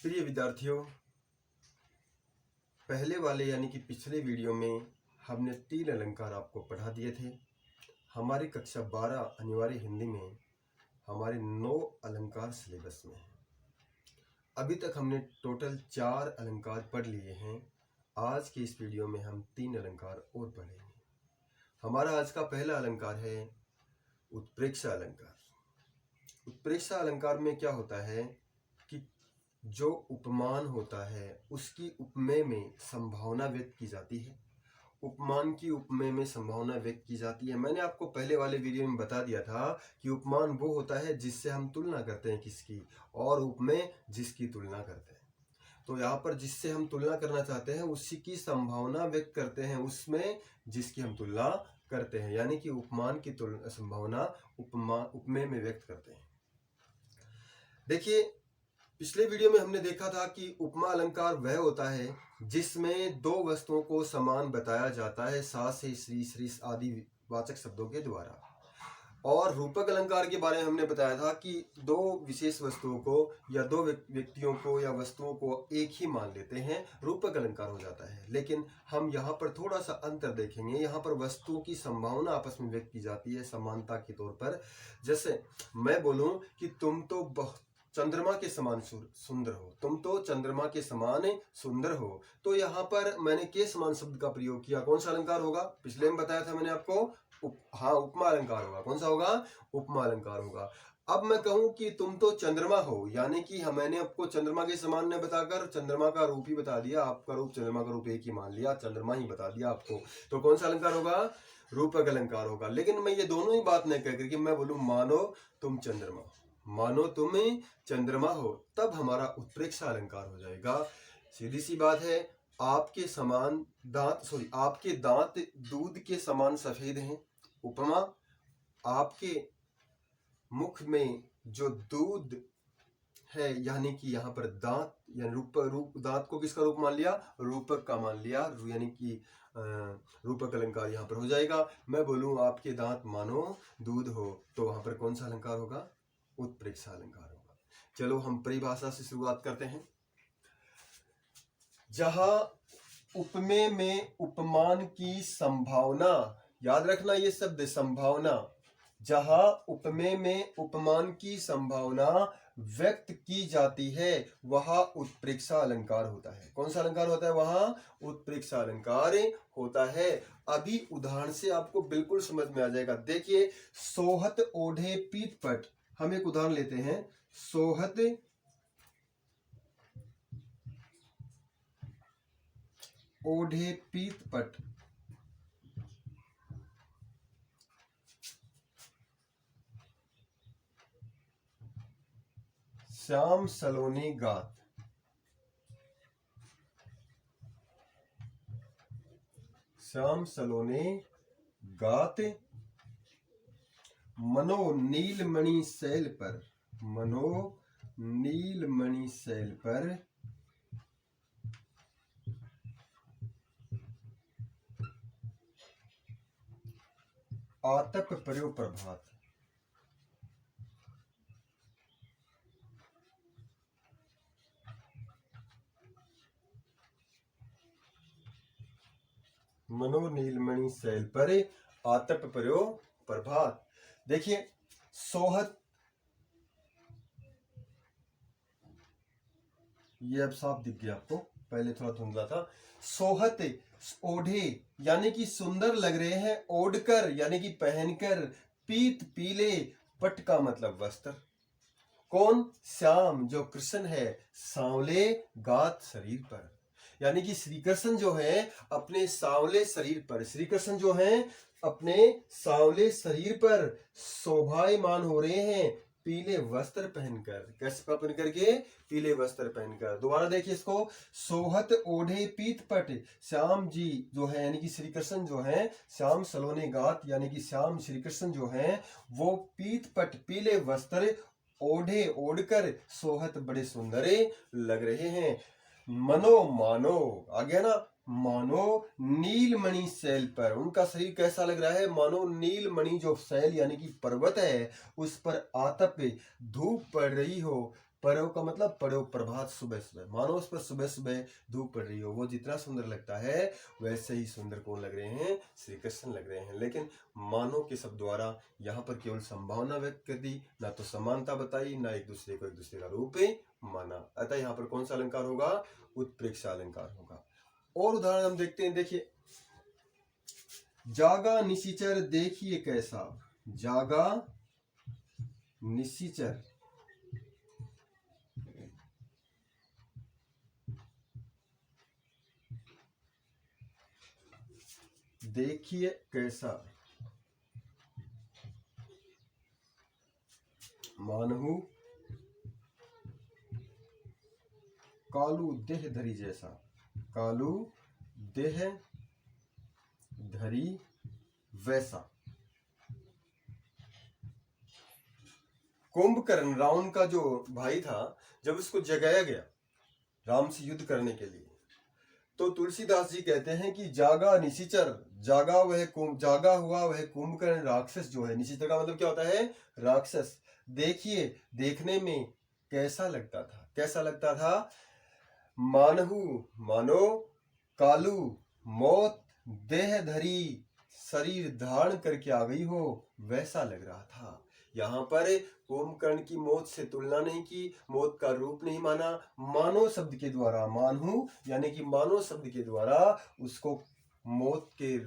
प्रिय विद्यार्थियों, पहले वाले यानी कि पिछले वीडियो में हमने 3 अलंकार आपको पढ़ा दिए थे। हमारी कक्षा 12 अनिवार्य हिंदी में हमारे 9 अलंकार सिलेबस में हैं। अभी तक हमने टोटल 4 अलंकार पढ़ लिए हैं। आज के इस वीडियो में हम 3 अलंकार और पढ़ेंगे। हमारा आज का पहला अलंकार है उत्प्रेक्षा अलंकार। उत्प्रेक्षा अलंकार में क्या होता है कि जो उपमान होता है उसकी उपमेय में संभावना व्यक्त की जाती है। उपमान की उपमेय में संभावना व्यक्त की जाती है। मैंने आपको पहले वाले वीडियो में बता दिया था कि उपमान वो होता है जिससे हम तुलना करते हैं किसकी, और उपमेय जिसकी तुलना करते हैं। तो यहाँ पर जिससे हम तुलना करना चाहते हैं उसी की संभावना व्यक्त करते हैं उसमें जिसकी हम तुलना करते हैं, यानी कि उपमान की संभावना उपमेय में व्यक्त करते हैं। देखिए, पिछले वीडियो में हमने देखा था कि उपमा अलंकार वह होता है जिसमें दो वस्तुओं को समान बताया जाता है सा से श्री श्री आदि वाचक शब्दों के द्वारा। और रूपक अलंकार के बारे में हमने बताया था कि दो विशेष वस्तुओं को या दो व्यक्तियों को या वस्तुओं को एक ही मान लेते हैं, रूपक अलंकार हो जाता है। लेकिन हम यहाँ पर थोड़ा सा अंतर देखेंगे। यहाँ पर वस्तुओं की संभावना आपस में व्यक्त की जाती है समानता के तौर पर। जैसे मैं बोलूं कि तुम तो चंद्रमा के समान सुंदर हो, तुम तो चंद्रमा के समान सुंदर हो, तो यहाँ पर मैंने के समान शब्द का प्रयोग किया। कौन सा अलंकार होगा? पिछले में बताया था मैंने आपको, उपमा अलंकार होगा। कौन सा होगा? उपमा अलंकार होगा। अब मैं कहूं कि तुम तो चंद्रमा हो, यानी कि मैंने आपको चंद्रमा के समान ने बताकर चंद्रमा का रूप ही बता दिया, आपका रूप चंद्रमा का रूप एक ही मान लिया, चंद्रमा ही बता दिया आपको, तो कौन सा अलंकार होगा? रूपक अलंकार होगा। लेकिन मैं ये दोनों ही बात नहीं कहकर के मैं बोलूं मानो तुम चंद्रमा, मानो तुम चंद्रमा हो, तब हमारा उत्प्रेक्षा अलंकार हो जाएगा। सीधी सी बात है, आपके समान दांत आपके दांत दूध के समान सफेद हैं। उपमा, आपके मुख में जो दूध है, यानी कि यहाँ पर दांत यानी रूप दांत को किसका रूप मान लिया? रूपक का मान लिया, यानी कि रूपक अलंकार यहाँ पर हो जाएगा। मैं बोलूं आपके दांत मानो दूध हो, तो वहां पर कौन सा अलंकार होगा? उत्प्रेक्षा अलंकार होगा। चलो हम परिभाषा से शुरुआत करते हैं। जहां उपमेय में उपमान की संभावना, याद रखना ये शब्द संभावना, जहां उपमेय में उपमान की संभावना व्यक्त की जाती है वहां उत्प्रेक्षा अलंकार होता है। कौन सा अलंकार होता है? वहां उत्प्रेक्षा अलंकार होता है। अभी उदाहरण से आपको बिल्कुल समझ में आ जाएगा। देखिए, सोहत ओढ़े पीत पट, हम एक उदाहरण लेते हैं। सोहत ओढ़े पीत पट, श्याम सलोनी गात। श्याम सलोने गात मनो नीलमणि शैल पर, मनो नीलमणि शैल पर आतप पर्यो प्रभात। मनो नीलमणि शैल पर आतप पर्यो प्रभात। देखिए, सोहत, ये अब साफ दिख गया आपको, पहले थोड़ा धुंधला था। सोहत ओढ़े यानी कि सुंदर लग रहे हैं, ओढ़कर यानी कि पहनकर, पीत पीले, पट का मतलब वस्त्र। कौन? श्याम जो कृष्ण है, सांवले गात शरीर पर, यानी कि श्री कृष्ण जो है अपने सांवले शरीर पर, श्री कृष्ण जो है अपने सांवले शरीर पर शोभायमान हो रहे हैं पीले वस्त्र पहनकर। कैसे पहन करके? पीले वस्त्र पहनकर। दोबारा देखिए इसको, सोहत ओढ़े पीत पट, श्याम जी जो है यानी कि श्री कृष्ण जो है, श्याम सलोने गात यानी कि श्याम श्री कृष्ण जो है वो पीत पट पीले वस्त्र ओढ़े ओढ़कर सोहत बड़े सुंदर लग रहे हैं। मनो मानो आ गया ना, मानो नीलमणि शैल पर, उनका शरीर कैसा लग रहा है? मानो नीलमणि जो शैल यानी कि पर्वत है उस पर आतप धूप पड़ रही हो, पर्यो का मतलब पर्यो प्रभात, सुबह सुबह, मानो उस पर सुबह सुबह धूप पड़ रही हो, वो जितना सुंदर लगता है वैसे ही सुंदर कौन लग रहे हैं? श्री कृष्ण लग रहे हैं। लेकिन मानो के शब्द द्वारा यहाँ पर केवल संभावना व्यक्त कर दी, ना तो समानता बताई, ना एक दूसरे को एक दूसरे का रूप माना। अतः यहाँ पर कौन सा अलंकार होगा? उत्प्रेक्षा अलंकार होगा। और उदाहरण हम देखते हैं, देखिए, जागा निशिचर देखिए कैसा, जागा निशिचर देखिए कैसा, मानहु कालू देह धरी जैसा, कालू देह धरी वैसा। कुंभकर्ण रावण का जो भाई था, जब उसको जगाया गया राम से युद्ध करने के लिए, तो तुलसीदास जी कहते हैं कि जागा निशिचर, जागा हुआ वह कुंभकर्ण राक्षस जो है, निशिचर का मतलब क्या होता है? राक्षस। देखिए, देखने में कैसा लगता था, कैसा लगता था? मानहु मानो, कालू मौत, देह धरी शरीर धारण करके आ गई हो वैसा लग रहा था। यहाँ पर कुंभकर्ण की मौत से तुलना नहीं की, मौत का रूप नहीं माना, मानो शब्द के द्वारा, मानहु यानी कि मानो शब्द के द्वारा उसको मौत के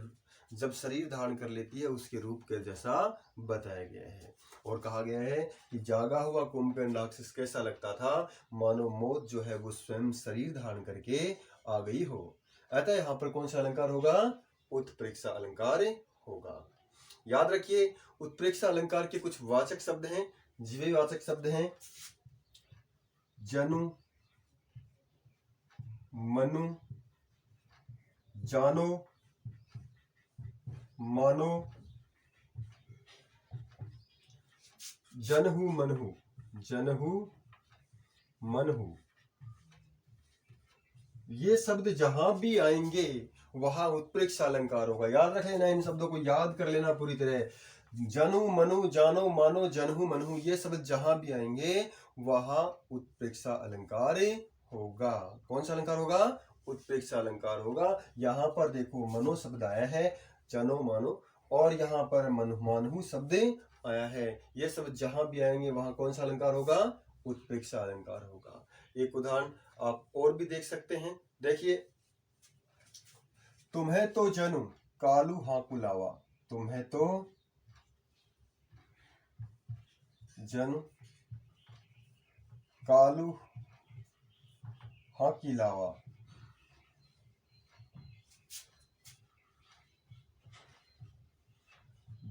जब शरीर धारण कर लेती है उसके रूप के जैसा बताया गया है। और कहा गया है कि जागा हुआ कुंभकर्ण राक्षस कैसा लगता था? मानो मौत जो है वो स्वयं शरीर धारण करके आ गई हो। अतः यहाँ पर कौन सा अलंकार होगा? उत्प्रेक्षा अलंकार होगा। याद रखिए, उत्प्रेक्षा अलंकार के कुछ वाचक शब्द हैं, जीवे वाचक शब्द हैं, जनु, मनु, जानो, मानो, जनहु मनहु, जनहु मनहु। ये शब्द जहां भी आएंगे वहां उत्प्रेक्षा अलंकार होगा। याद रख लेना, इन शब्दों को याद कर लेना पूरी तरह। जनु, मनु, जानो, मानो, जनहु, मनहु, ये शब्द जहां भी आएंगे वहां उत्प्रेक्षा अलंकार होगा। कौन सा अलंकार होगा? उत्प्रेक्षा अलंकार होगा। यहाँ पर देखो मनो शब्द आया है, जनो मानो, और यहाँ पर मानहु शब्द आया है। ये शब्द जहां भी आएंगे वहां कौन सा अलंकार होगा? उत्प्रेक्षा अलंकार होगा। एक उदाहरण आप और भी देख सकते हैं, देखिए, तुम्हें तो जनु कालू हाकु लावा, तुम्हें तो जनु कालू हाकी लावा,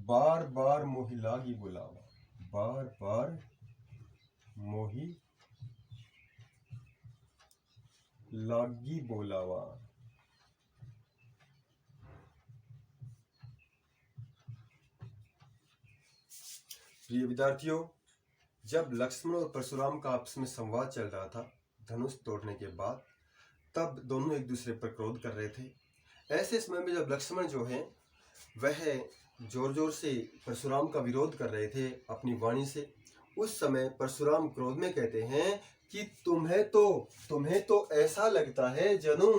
बार बार मोहि लागी बुलावा, बार बार मोहि लागी बोलावा। प्रिय विद्यार्थियों, जब लक्ष्मण और परशुराम का आपस में संवाद चल रहा था धनुष तोड़ने के बाद, तब दोनों एक दूसरे पर क्रोध कर रहे थे। ऐसे समय में जब लक्ष्मण जो है वह जोर जोर से परशुराम का विरोध कर रहे थे अपनी वाणी से, उस समय परशुराम क्रोध में कहते हैं कि तुम्हें तो ऐसा लगता है जनु,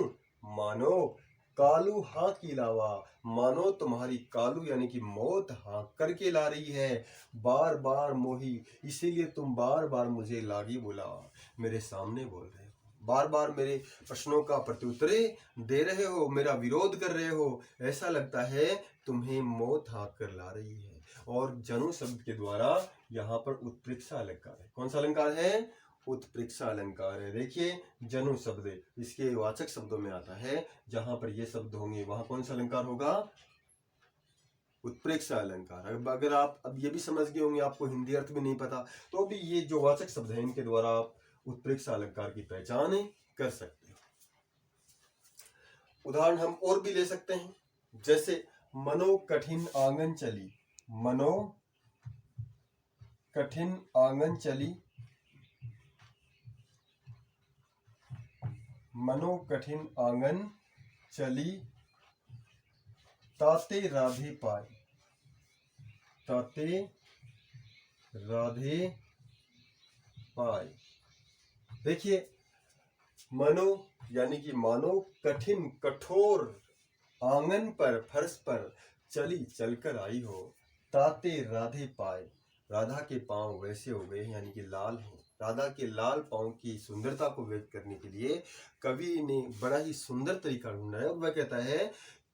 मानो कालू हाँक की लावा, मानो तुम्हारी कालू यानी कि मौत हाँक करके ला रही है, बार बार मोही, इसीलिए तुम बार बार मुझे लागी बुला, मेरे सामने बोल रहे हो, बार बार मेरे प्रश्नों का प्रत्युत्तर दे रहे हो, मेरा विरोध कर रहे हो, ऐसा लगता है तुम्हें मौत हाँक कर ला रही है। और जनु शब्द के द्वारा यहाँ पर उत्प्रेक्षा अलंकार है। कौन सा अलंकार है? उत्प्रेक्षा अलंकार है। देखिए, जनु शब्द इसके वाचक शब्दों में आता है, जहां पर ये शब्द होंगे वहां कौन सा अलंकार होगा? उत्प्रेक्षा अलंकार। अब अगर आप अब ये भी समझ गए होंगे, आपको हिंदी अर्थ भी नहीं पता, तो भी ये जो वाचक शब्द है इनके द्वारा आप उत्प्रेक्षा अलंकार की पहचान कर सकते हो। उदाहरण हम और भी ले सकते हैं, जैसे मनो कठिन आंगन चली, मनो कठिन आंगन चली, मनो कठिन आंगन चली, ताते राधे पाई, ताते राधे पाई। देखिए, मनो यानी कि मानो कठिन कठोर आंगन पर फर्श पर चली चलकर आई हो, ताते राधे पाए। राधा के पांव वैसे हो गए यानी कि लाल हैं। राधा के लाल पांव की सुंदरता को व्यक्त करने के लिए कवि ने बड़ा ही सुंदर तरीका ढूंढा है। वह कहता है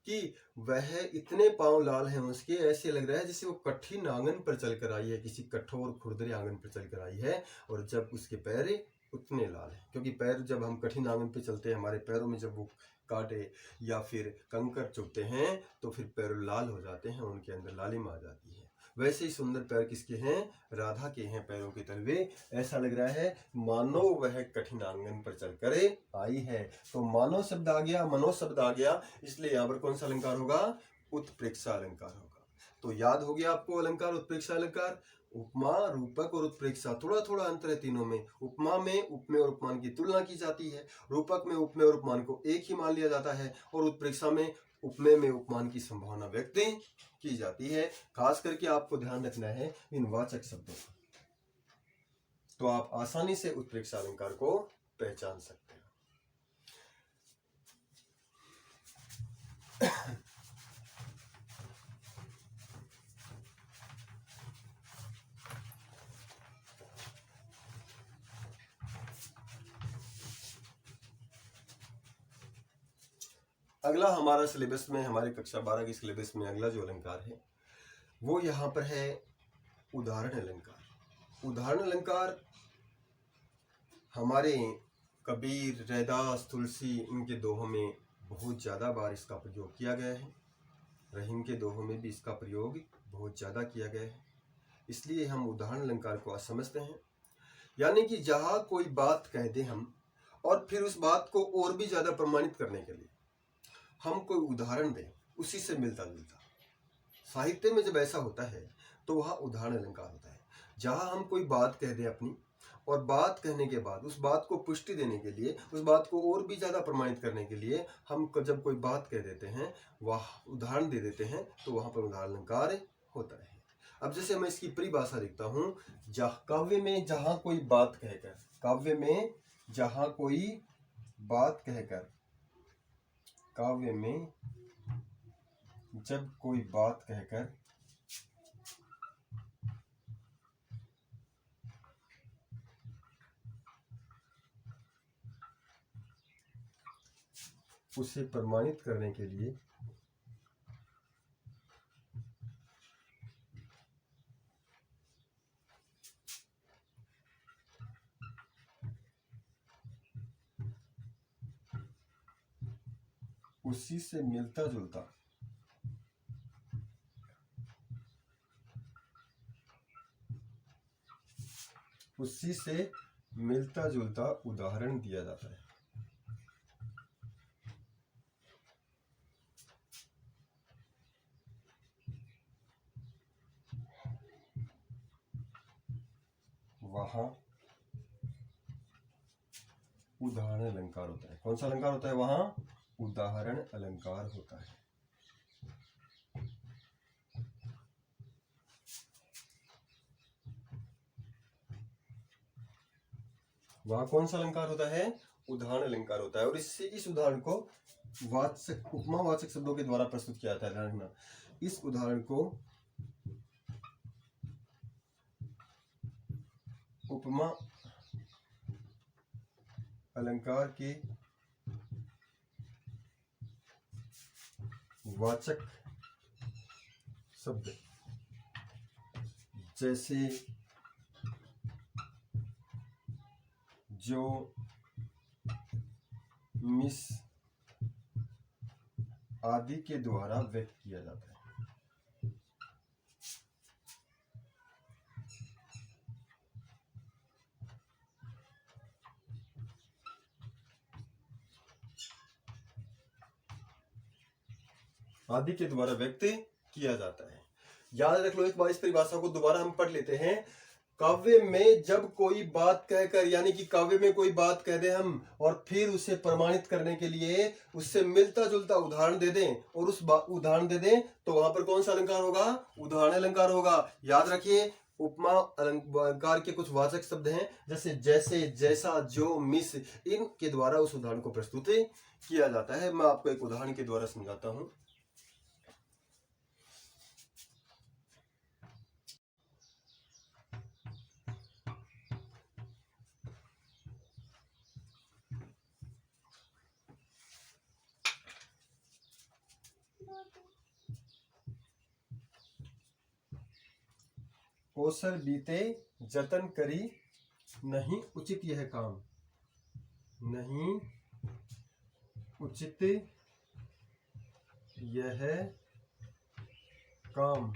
कि वह इतने पांव लाल हैं उसके, ऐसे लग रहा है जैसे वो कठिन आंगन पर चलकर आई है, किसी कठोर खुरदरे आंगन पर चलकर आई है। और जब उसके पैर उतने लाल हैं, क्योंकि पैर जब हम कठिन आंगन पे चलते हैं, हमारे पैरों में जब वो कांटे या फिर कंकर चुभते हैं तो फिर पैर लाल हो जाते हैं, उनके अंदर लालिमा आ जाती है। वैसे ही सुंदर पैर किसके हैं? राधा के हैं पैरों के तलवे। ऐसा लग रहा है मानो वह कठिन आंगन पर चलकर आई है। तो मानो शब्द आ गया, मनो शब्द आ गया, इसलिए यहाँ पर कौन सा अलंकार होगा? उत्प्रेक्षा अलंकार होगा। तो याद हो गया आपको अलंकार, उत्प्रेक्षा अलंकार। उपमा, रूपक और उत्प्रेक्षा, थोड़ा थोड़ा अंतर है तीनों में। उपमा में उपमेय और उपमान की तुलना की जाती है, रूपक में उपमेय और उपमान को एक ही मान लिया जाता है, और उत्प्रेक्षा में उपमेय में उपमान की संभावना व्यक्त की जाती है। खास करके आपको ध्यान रखना है इन वाचक शब्दों का, तो आप आसानी से उत्प्रेक्षा अलंकार को पहचान सकते हैं। अगला हमारा सिलेबस में, हमारे कक्षा 12 के सिलेबस में अगला जो अलंकार है वो यहाँ पर है उदाहरण अलंकार। उदाहरण अलंकार हमारे कबीर, रैदास, तुलसी, इनके दोहों में बहुत ज़्यादा बार इसका प्रयोग किया गया है। रहीम के दोहों में भी इसका प्रयोग बहुत ज़्यादा किया गया है, इसलिए हम उदाहरण अलंकार को आज समझते हैं। यानी कि जहाँ कोई बात कह दें हम, और फिर उस बात को और भी ज़्यादा प्रमाणित करने के लिए हम कोई उदाहरण दें उसी से मिलता जुलता। साहित्य में जब ऐसा होता है तो वह उदाहरण अलंकार होता है। जहाँ हम कोई बात कह दें अपनी, और बात कहने के बाद उस बात को पुष्टि देने के लिए, उस बात को और भी ज़्यादा प्रमाणित करने के लिए हम जब कोई बात कह देते हैं, वह उदाहरण दे देते हैं, तो वहाँ पर उदाहरण अलंकार होता है। अब जैसे मैं इसकी परिभाषा लिखता हूँ, काव्य में जहाँ कोई बात कहकर, काव्य में जहाँ कोई बात कहकर, काव्य में जब कोई बात कहकर उसे प्रमाणित करने के लिए उसी से मिलता जुलता उदाहरण दिया जाता है। वहां उदाहरण अलंकार होता है। कौन सा अलंकार होता है? वहां उदाहरण अलंकार होता है। वहां कौन सा अलंकार होता है? उदाहरण अलंकार होता है। और इससे इस उदाहरण को वाचक, उपमावाचक शब्दों के द्वारा प्रस्तुत किया जाता है। ध्यान रखना, इस उदाहरण को उपमा अलंकार के वाचक शब्द जैसे जो, मिस आदि के द्वारा व्यक्त किया जाता है। आदि के द्वारा व्यक्त किया जाता है। याद रख लो, एक बार इस परिभाषा को दोबारा हम पढ़ लेते हैं। काव्य में जब कोई बात कहकर, यानी कि काव्य में कोई बात कह दें हम और फिर उसे प्रमाणित करने के लिए उससे मिलता जुलता उदाहरण दे दें, और उस उदाहरण दे दें, तो वहां पर कौन सा अलंकार होगा? उदाहरण अलंकार होगा। याद रखिए, उपमा अलंकार के कुछ वाचक शब्द हैं, जैसे जैसे, जैसा, जो, मिस, इनके द्वारा उस उदाहरण को प्रस्तुत किया जाता है। मैं आपको एक उदाहरण के द्वारा समझाता हूं। ओसर बीते जतन करी नहीं उचित यह काम, नहीं उचित यह काम।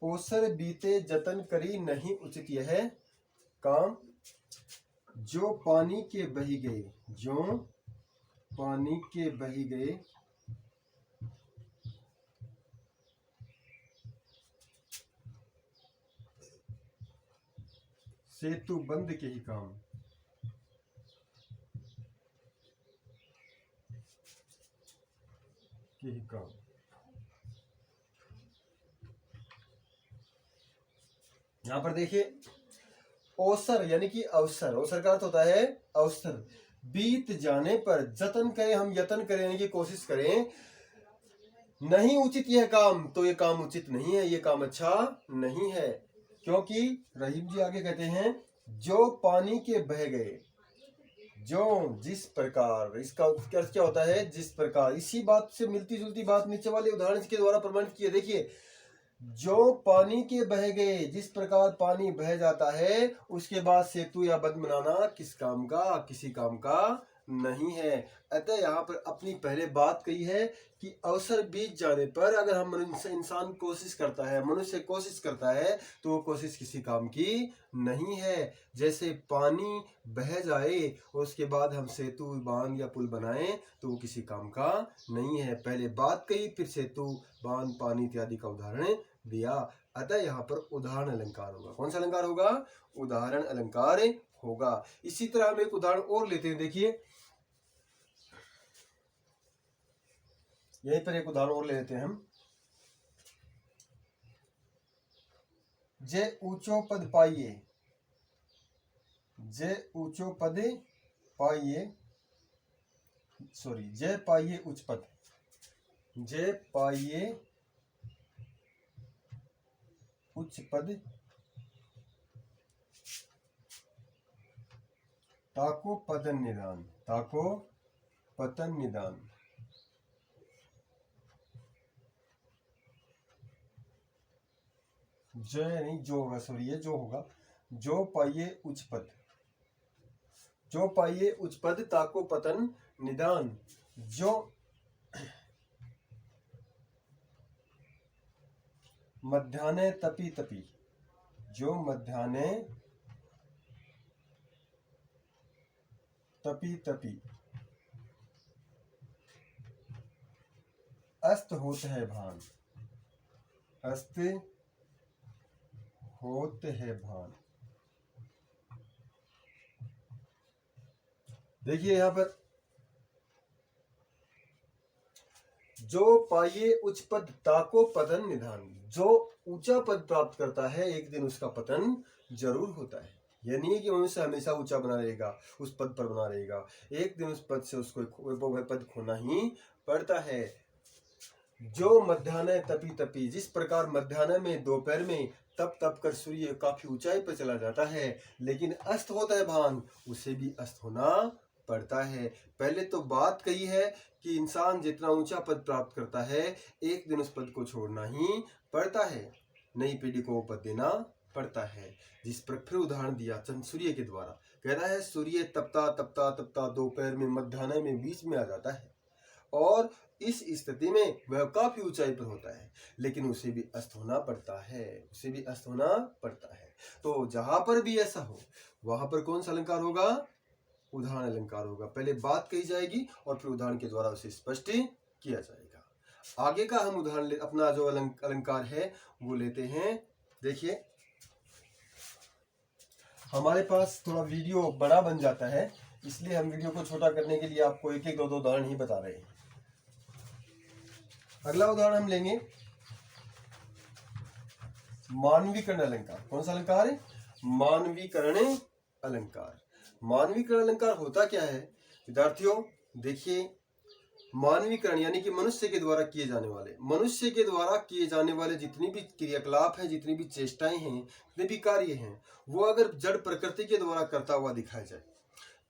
ओसर बीते जतन करी नहीं उचित यह काम, जो पानी के बही गए, जो पानी के बही गए, सेतु बंद के ही काम, के ही काम। यहां पर देखिए, अवसर यानी कि अवसर, अवसर का अर्थ होता है अवसर। बीत जाने पर जतन करें, हम यत्न करें यानी कि कोशिश करें, नहीं उचित यह काम, तो ये काम उचित नहीं है, ये काम अच्छा नहीं है। क्योंकि रहीम जी आगे कहते हैं, जो पानी के बह गए, जो जिस प्रकार, इसका अर्थ क्या होता है, जिस प्रकार। इसी बात से मिलती जुलती बात नीचे वाले उदाहरण के द्वारा प्रमाणित की है। देखिए, जो पानी के बह गए, जिस प्रकार पानी बह जाता है, उसके बाद सेतु या बंध बनाना किस काम का, किसी काम का नहीं है। अतः यहाँ पर अपनी पहले बात कही है कि अवसर बीत जाने पर अगर हम इंसान कोशिश करता है, मनुष्य कोशिश करता है, तो वो कोशिश किसी काम की नहीं है। जैसे पानी बह जाए उसके बाद हम सेतु, बांध या पुल बनाएं, तो वो किसी काम का नहीं है। पहले बात कही, फिर सेतु, बांध, पानी इत्यादि का उदाहरण दिया। अतः यहाँ पर उदाहरण अलंकार होगा। कौन सा अलंकार होगा? उदाहरण अलंकार होगा। इसी तरह हम एक उदाहरण और लेते हैं। देखिए, यहीं पर एक उदाहरण और ले लेते हैं हम। जे ऊंचो पद पाइए, जे ऊंचो पद पाइए, सॉरी, जय पाइए उच्च पद, जय पाइए उच्च पद, ताको पतन निदान, ताको पतन निदान। जय नहीं, जो होगा, सॉरी, ये जो होगा। जो पाइए उच्च पद, जो पाइए उच्च पद, ताको पतन निदान। जो मध्याह्ने तपी तपी, जो मध्याह्ने तपी तपी, अस्त होत है भान, अस्त होत है भान। देखिए यहां पर, जो पाइए उच्च पद, ताको पतन निधान। जो ऊंचा पद प्राप्त करता है, एक दिन उसका पतन जरूर होता है। यह नहीं है कि मनुष्य हमेशा ऊंचा बना रहेगा, उस पद पर बना रहेगा। एक दिन उस पद से उसको वह पद खोना ही पड़ता है। जो मध्याह्न तपी तपी, जिस प्रकार मध्याह्न में, दोपहर में तप तप कर सूर्य काफी ऊंचाई पर चला जाता है, लेकिन अस्त होता है भान, उसे भी अस्त होना पड़ता है। पहले तो बात कही है कि इंसान जितना ऊंचा पद प्राप्त करता है, एक दिन उस पद को छोड़ना ही पड़ता है, नई पीढ़ी को वो पद देना पड़ता है। जिस पर फिर उदाहरण दिया चंद्र सूर्य के द्वारा, कह रहा है सूर्य तपता तपता तपता दोपहर में, मध्याह्न में, बीच में आ जाता है, और इस स्थिति में वह काफी ऊंचाई पर होता है, लेकिन उसे भी अस्त होना पड़ता है, उसे भी अस्त होना पड़ता है। तो जहां पर भी ऐसा हो, वहां पर कौन सा अलंकार होगा? उदाहरण अलंकार होगा। पहले बात कही जाएगी और फिर उदाहरण के द्वारा उसे स्पष्ट किया जाएगा। आगे का हम उदाहरण अपना जो अलंकार है वो लेते हैं। देखिए, हमारे पास थोड़ा वीडियो बड़ा बन जाता है, इसलिए हम वीडियो को छोटा करने के लिए आपको एक एक दो दो उदाहरण ही बता रहे हैं। अगला उदाहरण हम लेंगे, मानवीकरण अलंकार। कौन सा अलंकार है? मानवीकरण अलंकार। मानवीकरण अलंकार होता क्या है विद्यार्थियों? देखिए, मानवीकरण यानी कि मनुष्य के द्वारा किए जाने वाले जितनी भी क्रियाकलाप हैं, जितनी भी चेष्टाएं हैं, जितने भी कार्य हैं, वो अगर जड़ प्रकृति के द्वारा करता हुआ दिखाया जाए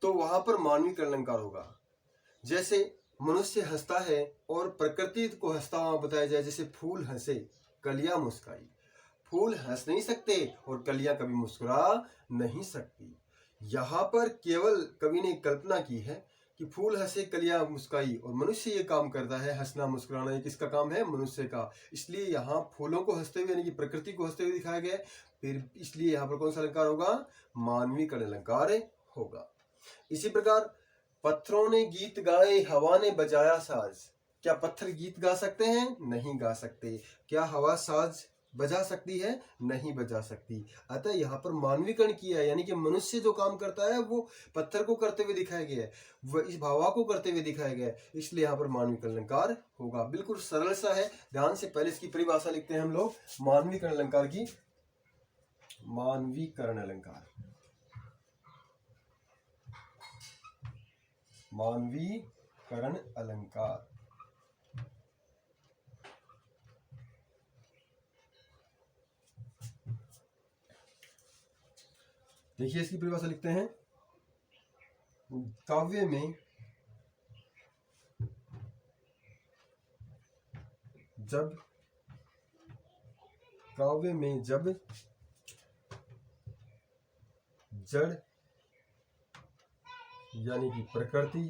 तो वहां पर मानवीकरण अलंकार होगा। जैसे मनुष्य हंसता है और प्रकृति को हंसता हुआ बताया जाए, जैसे फूल हंसे कलियां मुस्काई। फूल हंस नहीं सकते और कलियां कभी मुस्कुरा नहीं सकती। यहाँ पर केवल कवि ने कल्पना की है कि फूल हंसे कलियां मुस्काई, और मनुष्य ये काम करता है, हंसना मुस्कुराना ये किसका काम है? मनुष्य का। इसलिए यहाँ फूलों को हंसते हुए यानी कि प्रकृति को हंसते हुए दिखाया गया है। फिर इसलिए यहाँ पर कौन सा अलंकार होगा? मानवीकरण अलंकार होगा। इसी प्रकार पत्थरों ने गीत गाए, हवा ने बजाया साज। क्या पत्थर गीत गा सकते हैं? नहीं गा सकते। क्या हवा साज बजा सकती है? नहीं बजा सकती। अतः यहाँ पर मानवीकरण किया है, यानी कि मनुष्य जो काम करता है वो पत्थर को करते हुए दिखाया गया है, वह इस हवा को करते हुए दिखाया गया है। इसलिए यहाँ पर मानवीकरण अलंकार होगा। बिल्कुल सरल सा है। ध्यान से पहले इसकी परिभाषा लिखते हैं हम लोग मानवीकरण अलंकार की। मानवीकरण अलंकार, मानवीकरण अलंकार। देखिए इसकी परिभाषा लिखते हैं। काव्य में जब जड़ यानी कि प्रकृति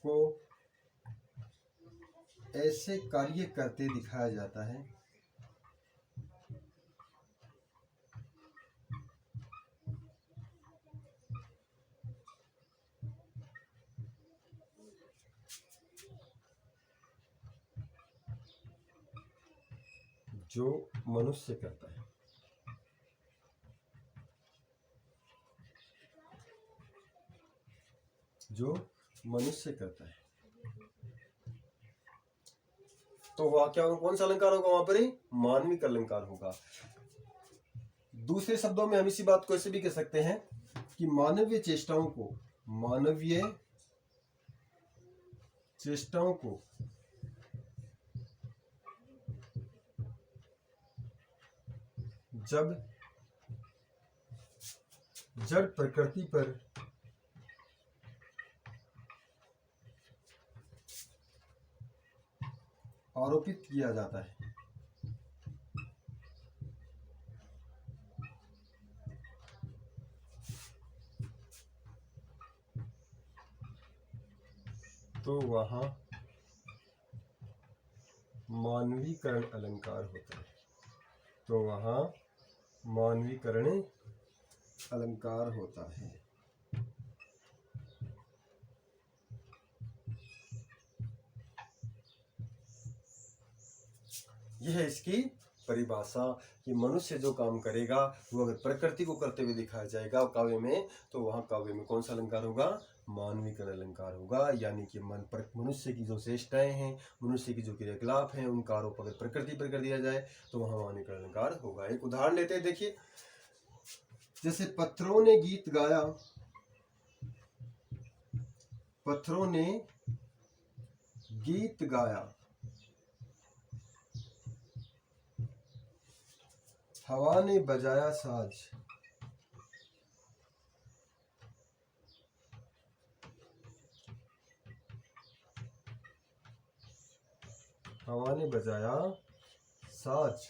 को ऐसे कार्य करते दिखाया जाता है जो मनुष्य करता है, जो मनुष्य करता है। तो वह क्या, कौन सा अलंकार होगा? वहां पर ही मानविक अलंकार होगा। दूसरे शब्दों में हम इसी बात को ऐसे भी कह सकते हैं कि मानवीय चेष्टाओं को जब जड़ प्रकृति पर आरोपित किया जाता है तो वहां मानवीकरण अलंकार होता है। तो वहां मानवीकरण अलंकार होता है। यह है इसकी परिभाषा कि मनुष्य जो काम करेगा वो अगर प्रकृति को करते हुए दिखाया जाएगा काव्य में, तो वहां काव्य में कौन सा अलंकार होगा? मानवीकरण अलंकार होगा। यानी कि मनुष्य की जो चेष्टाएं हैं, मनुष्य की जो क्रियाकलाप हैं, उनका आरोप अगर प्रकृति पर कर दिया जाए तो वहां मानवीकरण अलंकार होगा। एक उदाहरण लेते हैं, देखिए जैसे पत्थरों ने गीत गाया, पत्थरों ने गीत गाया, हवा ने बजाया साज, हवा ने बजाया साज।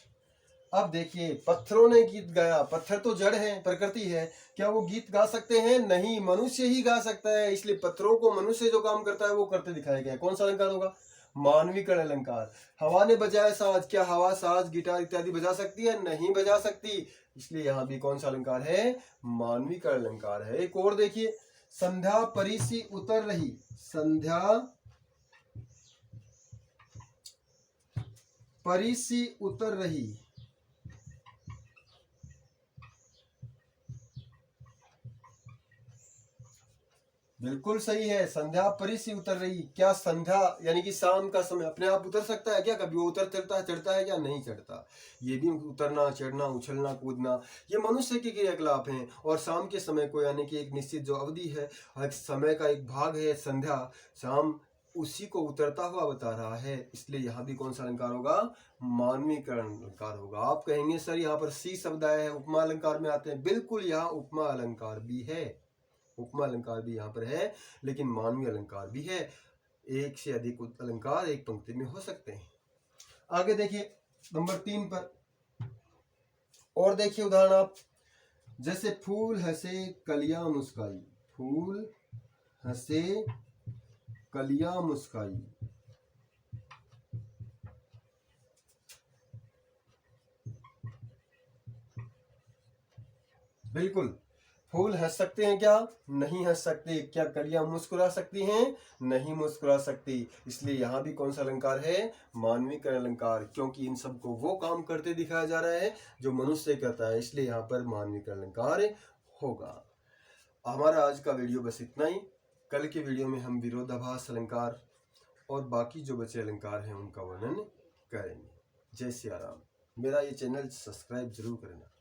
अब देखिए पत्थरों ने गीत गाया, पत्थर तो जड़ है, प्रकृति है, क्या वो गीत गा सकते हैं? नहीं, मनुष्य ही गा सकता है। इसलिए पत्थरों को मनुष्य जो काम करता है वो करते दिखाया गया है। कौन सा अलंकार होगा? मानवीकरण अलंकार। हवा ने बजाया साज, क्या हवा साज गिटार इत्यादि बजा सकती है? नहीं बजा सकती। इसलिए यहाँ भी कौन सा अलंकार है? मानवीकरण अलंकार है। एक और देखिए, संध्या परिसी उतर रही, संध्या परिसी उतर रही, बिल्कुल सही है। संध्या परी सी उतर रही। क्या संध्या यानी कि शाम का समय अपने आप उतर सकता है क्या? कभी वो उतर चढ़ता है क्या? नहीं चढ़ता। ये भी उतरना चढ़ना उछलना कूदना ये मनुष्य के क्रियाकलाप हैं। और शाम के समय को यानी कि एक निश्चित जो अवधि है, एक समय का एक भाग है संध्या, शाम, उसी को उतरता हुआ बता रहा है। इसलिए यहाँ भी कौन सा अलंकार होगा? मानवीकरण अलंकार होगा। आप कहेंगे सर यहाँ पर सी शब्द आया है, उपमा अलंकार में आते हैं। बिल्कुल, यहाँ उपमा अलंकार भी है, उपमा अलंकार भी यहाँ पर है, लेकिन मानवीय अलंकार भी है। एक से अधिक अलंकार एक पंक्ति में हो सकते हैं। आगे देखिए नंबर 3 पर और देखिए उदाहरण आप, जैसे फूल हंसे कलियां मुस्काई। फूल हंसे कलियां मुस्काई। बिल्कुल, फूल हंस सकते हैं क्या? नहीं हंस सकते। क्या कलियां मुस्कुरा सकती हैं? नहीं मुस्कुरा सकती। इसलिए यहाँ भी कौन सा अलंकार है? मानवीकरण अलंकार, क्योंकि इन सबको वो काम करते दिखाया जा रहा है जो मनुष्य करता है, इसलिए यहाँ पर मानवीकरण अलंकार होगा। हमारा आज का वीडियो बस इतना ही। कल के वीडियो में हम विरोधाभास अलंकार और बाकी जो बचे अलंकार हैं उनका वर्णन करेंगे। जय सिया राम। मेरा ये चैनल सब्सक्राइब जरूर करना।